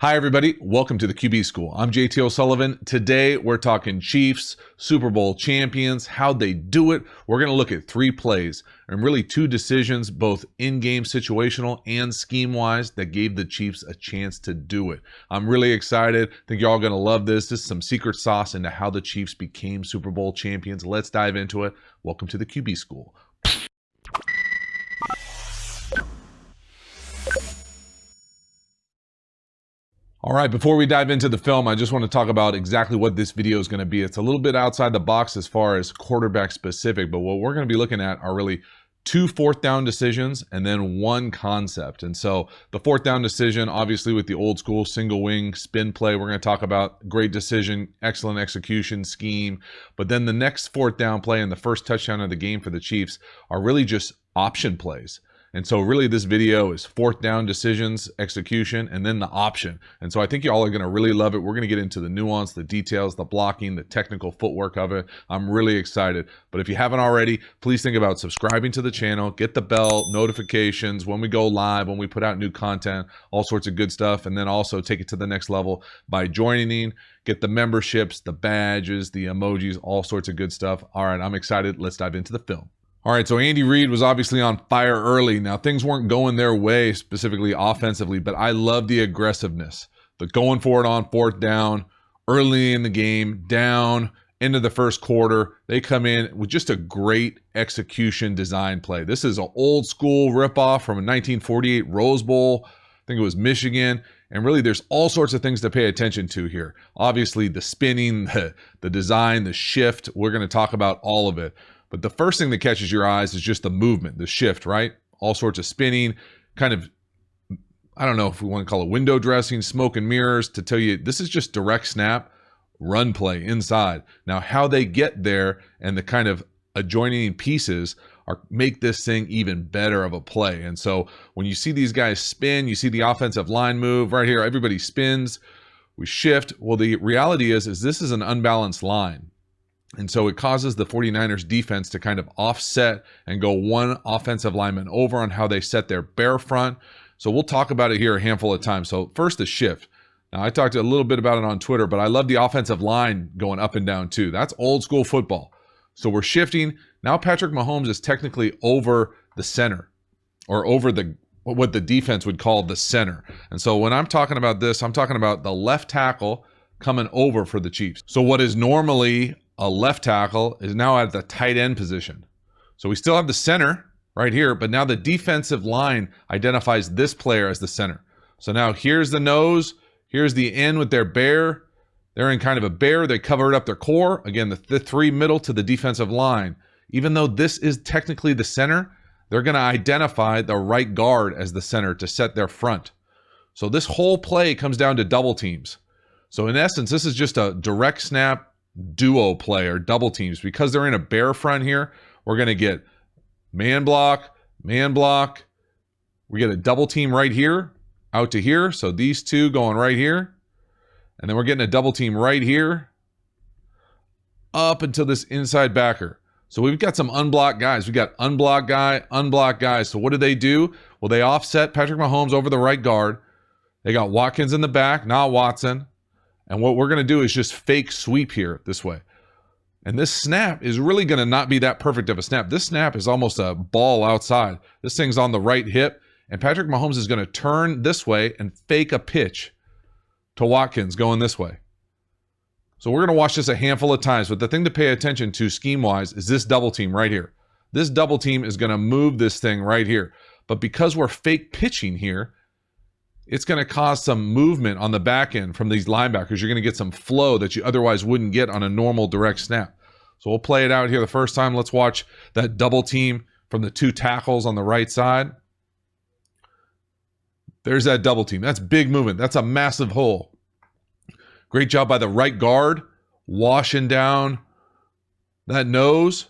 Hi, everybody. Welcome to the QB School. I'm JT O'Sullivan. Today, we're talking Chiefs, Super Bowl champions, how'd they do it. We're going to look at 3 plays and really 2 decisions, both in-game situational and scheme-wise, that gave the Chiefs a chance to do it. I'm really excited. I think you're all going to love this. This is some secret sauce into how the Chiefs became Super Bowl champions. Let's dive into it. Welcome to the QB School. All right, before we dive into the film, I just want to talk about exactly what this video is going to be. It's a little bit outside the box as far as quarterback specific, but what we're going to be looking at are really 2 fourth down decisions and then 1 concept. And so the fourth down decision, obviously with the old school single wing spin play, we're going to talk about great decision, excellent execution scheme. But then the next fourth down play and the first touchdown of the game for the Chiefs are really just option plays. And so really this video is fourth down decisions, execution, and then the option. And so I think y'all are going to really love it. We're going to get into the nuance, the details, the blocking, the technical footwork of it. I'm really excited. But if you haven't already, please think about subscribing to the channel, get the bell notifications when we go live, when we put out new content, all sorts of good stuff. And then also take it to the next level by joining, get the memberships, the badges, the emojis, all sorts of good stuff. All right, I'm excited. Let's dive into the film. All right, so Andy Reid was obviously on fire early. Now, things weren't going their way, specifically offensively, but I love the aggressiveness. The going for it on fourth down, early in the game, down, into the first quarter. They come in with just a great execution design play. This is an old school ripoff from a 1948 Rose Bowl. I think it was Michigan. And really, there's all sorts of things to pay attention to here. Obviously, the spinning, the design, the shift. We're going to talk about all of it. But the first thing that catches your eyes is just the movement, the shift, right? All sorts of spinning, kind of, I don't know if we want to call it window dressing, smoke and mirrors to tell you this is just direct snap, run play inside. Now, how they get there and the kind of adjoining pieces make this thing even better of a play. And so when you see these guys spin, you see the offensive line move right here, everybody spins, we shift. Well, the reality is this is an unbalanced line. And so it causes the 49ers defense to kind of offset and go one offensive lineman over on how they set their bare front. So we'll talk about it here a handful of times. So first, the shift. Now, I talked a little bit about it on Twitter, but I love the offensive line going up and down too. That's old school football. So we're shifting. Now Patrick Mahomes is technically over the center or over what the defense would call the center. And so when I'm talking about this, I'm talking about the left tackle coming over for the Chiefs. So what is normally a left tackle is now at the tight end position. So we still have the center right here, but now the defensive line identifies this player as the center. So now here's the nose, here's the end with their bear. They're in kind of a bear. They covered up their core. Again, the 3 middle to the defensive line. Even though this is technically the center, they're going to identify the right guard as the center to set their front. So this whole play comes down to double teams. So in essence, this is just a direct snap duo play or double teams. Because they're in a bear front here, we're going to get man block. We get a double team right here, out to here. So these 2 going right here. And then we're getting a double team right here, up until this inside backer. So we've got some unblocked guys. We got unblocked guy. So what do? Well, they offset Patrick Mahomes over the right guard. They got Watkins in the back, not Watson. And what we're going to do is just fake sweep here this way. And this snap is really going to not be that perfect of a snap. This snap is almost a ball outside. This thing's on the right hip. And Patrick Mahomes is going to turn this way and fake a pitch to Watkins going this way. So we're going to watch this a handful of times. But the thing to pay attention to scheme-wise is this double team right here. This double team is going to move this thing right here. But because we're fake pitching here, it's going to cause some movement on the back end from these linebackers. You're going to get some flow that you otherwise wouldn't get on a normal direct snap. So we'll play it out here the first time. Let's watch that double team from the 2 tackles on the right side. There's that double team. That's big movement. That's a massive hole. Great job by the right guard, washing down that nose.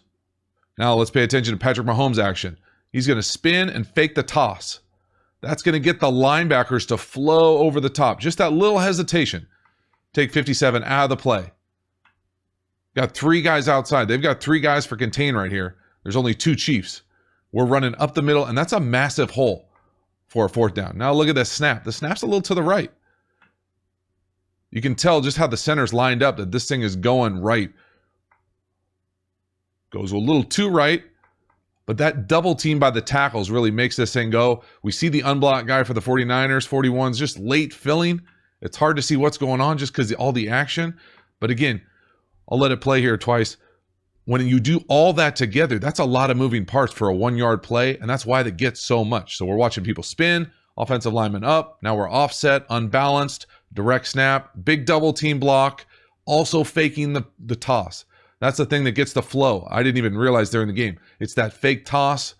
Now let's pay attention to Patrick Mahomes' action. He's going to spin and fake the toss. That's going to get the linebackers to flow over the top. Just that little hesitation. Take 57 out of the play. Got 3 guys outside. They've got 3 guys for contain right here. There's only 2 Chiefs. We're running up the middle, and that's a massive hole for a fourth down. Now look at this snap. The snap's a little to the right. You can tell just how the center's lined up that this thing is going right. Goes a little too right, but that double team by the tackles really makes this thing go. We see the unblocked guy for the 49ers, 41's just late filling. It's hard to see what's going on just because all the action. But again, I'll let it play here twice. When you do all that together, that's a lot of moving parts for a 1-yard play, and that's why that gets so much. So we're watching people spin, offensive lineman up, now we're offset, unbalanced, direct snap, big double team block, also faking the toss. That's the thing that gets the flow. I didn't even realize during the game. It's that fake toss,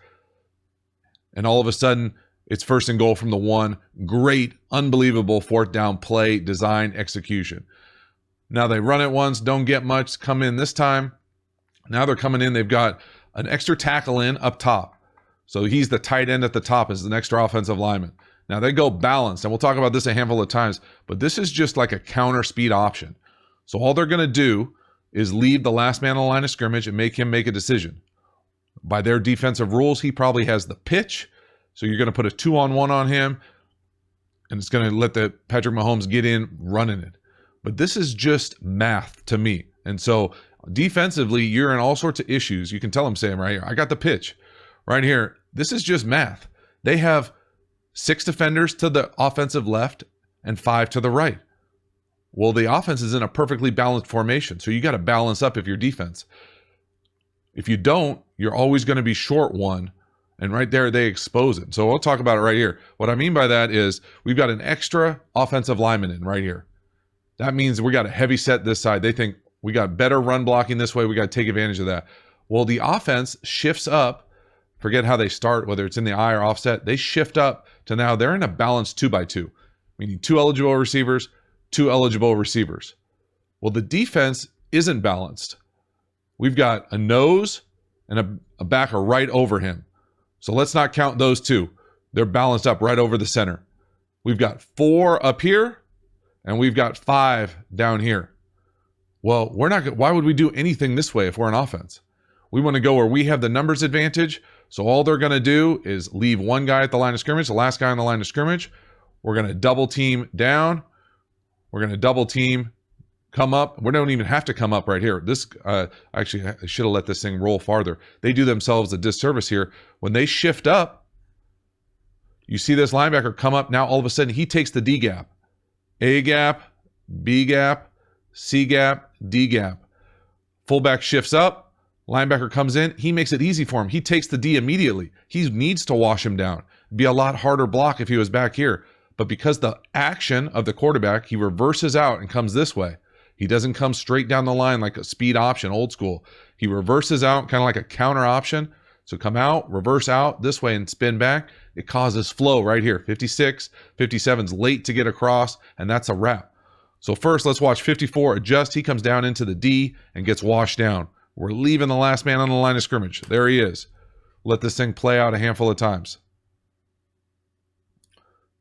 and all of a sudden, it's first and goal from the 1. Great, unbelievable 4th down play, design, execution. Now they run it once, don't get much, come in this time. Now they're coming in, they've got an extra tackle in up top. So he's the tight end at the top as an extra offensive lineman. Now they go balanced, and we'll talk about this a handful of times, but this is just like a counter speed option. So all they're going to do is leave the last man on the line of scrimmage and make him make a decision. By their defensive rules, he probably has the pitch. So you're going to put a 2-on-1 on him, and it's going to let the Patrick Mahomes get in running it. But this is just math to me. And so defensively, you're in all sorts of issues. You can tell them, Sam, right here, I got the pitch. Right here, this is just math. They have 6 defenders to the offensive left and 5 to the right. Well, the offense is in a perfectly balanced formation, so you got to balance up if you're defense. If you don't, you're always going to be short one, and right there they expose it. So we'll talk about it right here. What I mean by that is we've got an extra offensive lineman in right here. That means we got a heavy set this side. They think we got better run blocking this way. We got to take advantage of that. Well, the offense shifts up. Forget how they start, whether it's in the eye or offset. They shift up to now they're in a balanced 2-by-2, meaning 2 eligible receivers, 2 eligible receivers. Well, the defense isn't balanced. We've got a nose and a backer right over him. So let's not count those 2. They're balanced up right over the center. We've got 4 up here, and we've got 5 down here. Well, why would we do anything this way if we're an offense? We want to go where we have the numbers advantage. So all they're going to do is leave one guy at the line of scrimmage, the last guy on the line of scrimmage. We're going to double team down. We're going to double team, come up. We don't even have to come up right here. This actually, I should have let this thing roll farther. They do themselves a disservice here. When they shift up, you see this linebacker come up. Now all of a sudden he takes the D gap. A gap, B gap, C gap, D gap. Fullback shifts up. Linebacker comes in. He makes it easy for him. He takes the D immediately. He needs to wash him down. It'd be a lot harder block if he was back here. But because the action of the quarterback, he reverses out and comes this way. He doesn't come straight down the line like a speed option, old school. He reverses out kind of like a counter option. So come out, reverse out this way and spin back. It causes flow right here. 56, 57's late to get across, and that's a wrap. So first, let's watch 54 adjust. He comes down into the D and gets washed down. We're leaving the last man on the line of scrimmage. There he is. Let this thing play out a handful of times.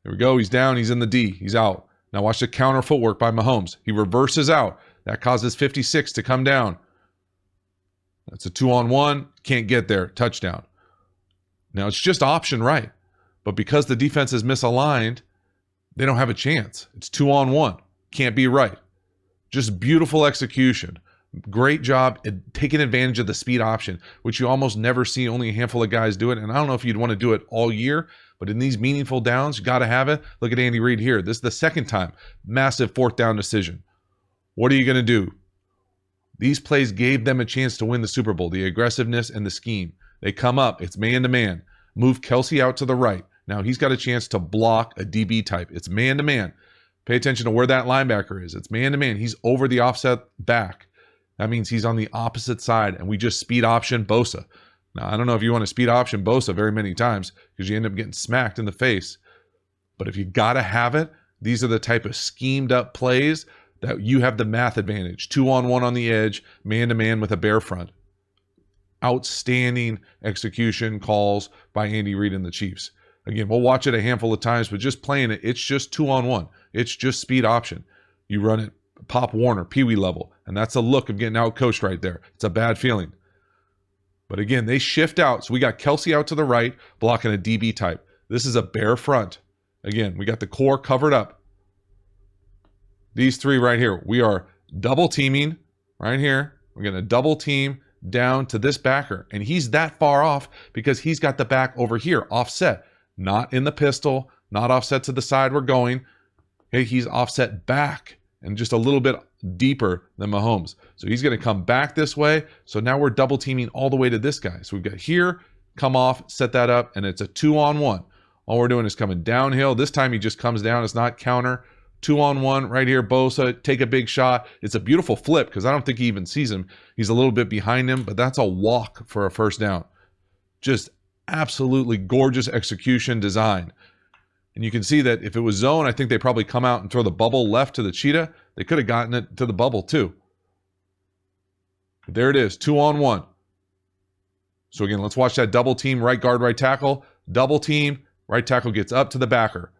Here we go. He's down. He's in the D. He's out. Now watch the counter footwork by Mahomes. He reverses out. That causes 56 to come down. That's a 2-on-1. Can't get there. Touchdown. Now it's just option right. But because the defense is misaligned, they don't have a chance. It's 2-on-1. Can't be right. Just beautiful execution. Great job at taking advantage of the speed option, which you almost never see. Only a handful of guys do it. And I don't know if you'd want to do it all year, but in these meaningful downs, you got to have it. Look at Andy Reid here. This is the second time. Massive 4th down decision. What are you going to do? These plays gave them a chance to win the Super Bowl, the aggressiveness and the scheme. They come up. It's man-to-man. Move Kelsey out to the right. Now he's got a chance to block a DB type. It's man-to-man. Pay attention to where that linebacker is. It's man-to-man. He's over the offset back. That means he's on the opposite side, and we just speed option Bosa. Now, I don't know if you want to speed option Bosa very many times because you end up getting smacked in the face. But if you got to have it, these are the type of schemed up plays that you have the math advantage. 2-on-1 on the edge, man-to-man with a bare front. Outstanding execution calls by Andy Reid and the Chiefs. Again, we'll watch it a handful of times, but just playing it, it's just 2-on-1. It's just speed option. You run it Pop Warner, Pee Wee level, and that's a look of getting out coached right there. It's a bad feeling. But again, they shift out. So we got Kelsey out to the right, blocking a DB type. This is a bare front. Again, we got the core covered up. these three right here, we are double teaming right here. We're going to double team down to this backer. And he's that far off because he's got the back over here, offset, not in the pistol, not offset to the side we're going. Okay, he's offset back and just a little bit deeper than Mahomes. So he's going to come back this way. So now we're double teaming all the way to this guy. So we've got here, come off, set that up, and it's a 2-on-1. All we're doing is coming downhill. This time he just comes down. It's not counter. 2-on-1 right here. Bosa, take a big shot. It's a beautiful flip because I don't think he even sees him. He's a little bit behind him, but that's a walk for a first down. Just absolutely gorgeous execution design. And you can see that if it was zone, I think they probably come out and throw the bubble left to the cheetah. They could have gotten it to the bubble too. But there it is, 2-on-1. So again, let's watch that double team, right guard, right tackle. Double team, right tackle gets up to the backer.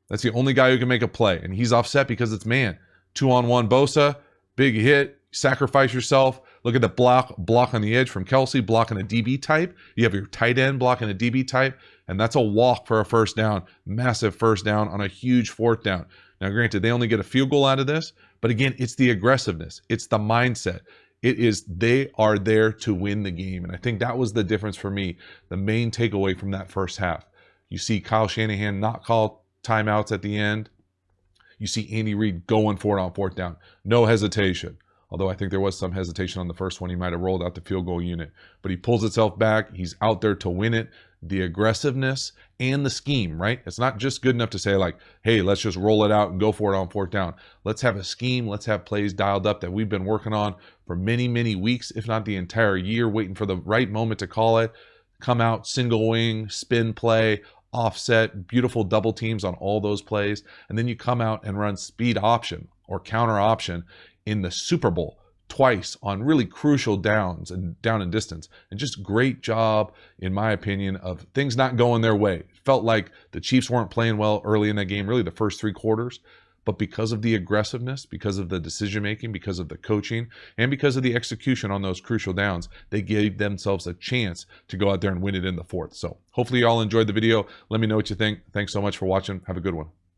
That's the only guy who can make a play. And he's offset because it's man. 2-on-1 Bosa, big hit, sacrifice yourself. Look at the block on the edge from Kelsey, blocking a DB type. You have your tight end blocking a DB type, and that's a walk for a first down. Massive first down on a huge fourth down. Now, granted, they only get a field goal out of this, but again, it's the aggressiveness. It's the mindset. It is they are there to win the game. And I think that was the difference for me, the main takeaway from that first half. You see Kyle Shanahan not call timeouts at the end. You see Andy Reid going for it on fourth down. No hesitation. Although I think there was some hesitation on the first one. He might have rolled out the field goal unit. But he pulls himself back. He's out there to win it. The aggressiveness and the scheme, right? It's not just good enough to say like, hey, let's just roll it out and go for it on fourth down. Let's have a scheme. Let's have plays dialed up that we've been working on for many, many weeks, if not the entire year, waiting for the right moment to call it. Come out, single wing, spin play, offset, beautiful double teams on all those plays. And then you come out and run speed option or counter option in the Super Bowl twice on really crucial downs and down and distance. And just great job, in my opinion, of things not going their way. It felt like the Chiefs weren't playing well early in that game, really the first three quarters. But because of the aggressiveness, because of the decision-making, because of the coaching, and because of the execution on those crucial downs, they gave themselves a chance to go out there and win it in the fourth. So hopefully you all enjoyed the video. Let me know what you think. Thanks so much for watching. Have a good one.